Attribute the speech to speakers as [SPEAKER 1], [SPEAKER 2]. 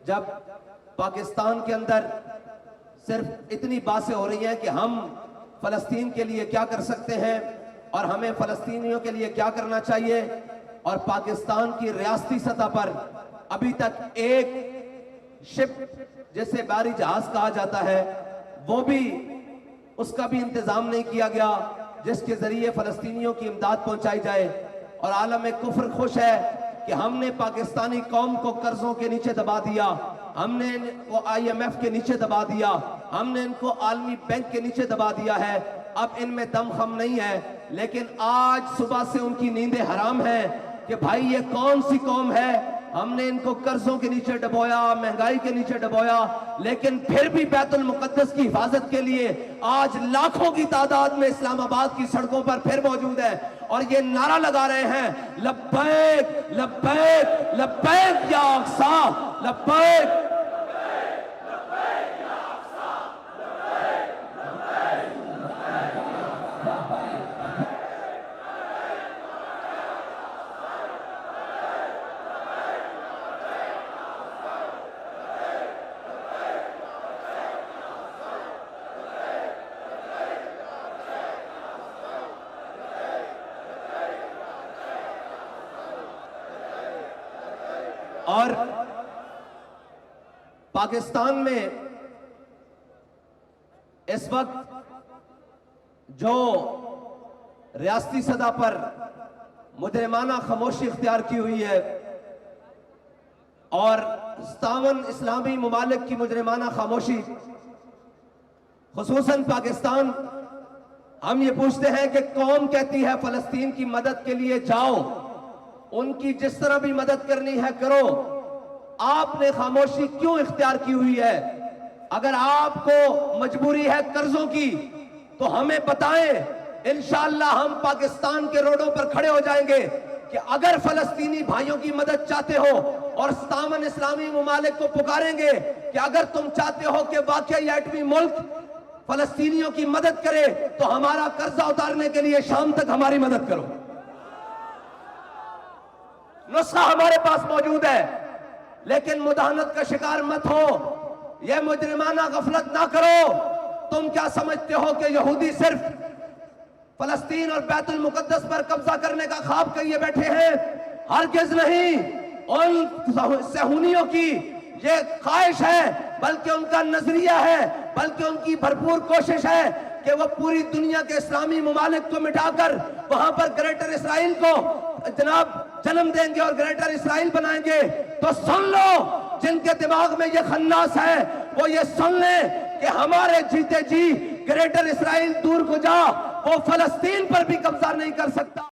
[SPEAKER 1] جب پاکستان کے اندر صرف اتنی باتیں ہو رہی ہیں کہ ہم فلسطین کے لیے کیا کر سکتے ہیں اور ہمیں فلسطینیوں کے لیے کیا کرنا چاہیے، اور پاکستان کی ریاستی سطح پر ابھی تک ایک شپ جیسے بحری جہاز کہا جاتا ہے وہ بھی اس کا بھی انتظام نہیں کیا گیا جس کے ذریعے فلسطینیوں کی امداد پہنچائی جائے، اور عالم کفر خوش ہے کہ ہم نے پاکستانی قوم کو قرضوں کے نیچے دبا دیا، ہم نے ان کو IMF کے نیچے دبا دیا، ہم نے ان کو عالمی بینک کے نیچے دبا دیا ہے، اب ان میں دم خم نہیں ہے۔ لیکن آج صبح سے ان کی نیندیں حرام ہیں کہ بھائی یہ کون سی قوم ہے، ہم نے ان کو قرضوں کے نیچے ڈبویا، مہنگائی کے نیچے ڈبویا، لیکن پھر بھی بیت المقدس کی حفاظت کے لیے آج لاکھوں کی تعداد میں اسلام آباد کی سڑکوں پر پھر موجود ہے، اور یہ نعرہ لگا رہے ہیں لبیک لبیک لبیک یا اقصی، لبیک۔ اور پاکستان میں اس وقت جو ریاستی سطح پر مجرمانہ خاموشی اختیار کی ہوئی ہے اور 57 اسلامی ممالک کی مجرمانہ خاموشی، خصوصاً پاکستان، ہم یہ پوچھتے ہیں کہ قوم کہتی ہے فلسطین کی مدد کے لیے جاؤ، ان کی جس طرح بھی مدد کرنی ہے کرو، آپ نے خاموشی کیوں اختیار کی ہوئی ہے؟ اگر آپ کو مجبوری ہے قرضوں کی تو ہمیں بتائیں، انشاءاللہ ہم پاکستان کے روڈوں پر کھڑے ہو جائیں گے کہ اگر فلسطینی بھائیوں کی مدد چاہتے ہو، اور 57 اسلامی ممالک کو پکاریں گے کہ اگر تم چاہتے ہو کہ واقعی ایٹمی ملک فلسطینیوں کی مدد کرے تو ہمارا قرضہ اتارنے کے لیے شام تک ہماری مدد کرو۔ نسخہ ہمارے پاس موجود ہے، لیکن مداہنت کا شکار مت ہو، یہ مجرمانہ غفلت نہ کرو۔ تم کیا سمجھتے ہو کہ یہودی صرف فلسطین اور بیت المقدس پر قبضہ کرنے کا خواب کیے بیٹھے ہیں؟ ہرگز نہیں، ان صہیونیوں کی یہ خواہش ہے، بلکہ ان کا نظریہ ہے، بلکہ ان کی بھرپور کوشش ہے کہ وہ پوری دنیا کے اسلامی ممالک کو مٹا کر وہاں پر گریٹر اسرائیل کو جناب جنم دیں گے اور گریٹر اسرائیل بنائیں گے۔ تو سن لو، جن کے دماغ میں یہ خناس ہے وہ یہ سن لیں کہ ہمارے جیتے جی گریٹر اسرائیل دور کو جا، وہ فلسطین پر بھی قبضہ نہیں کر سکتا۔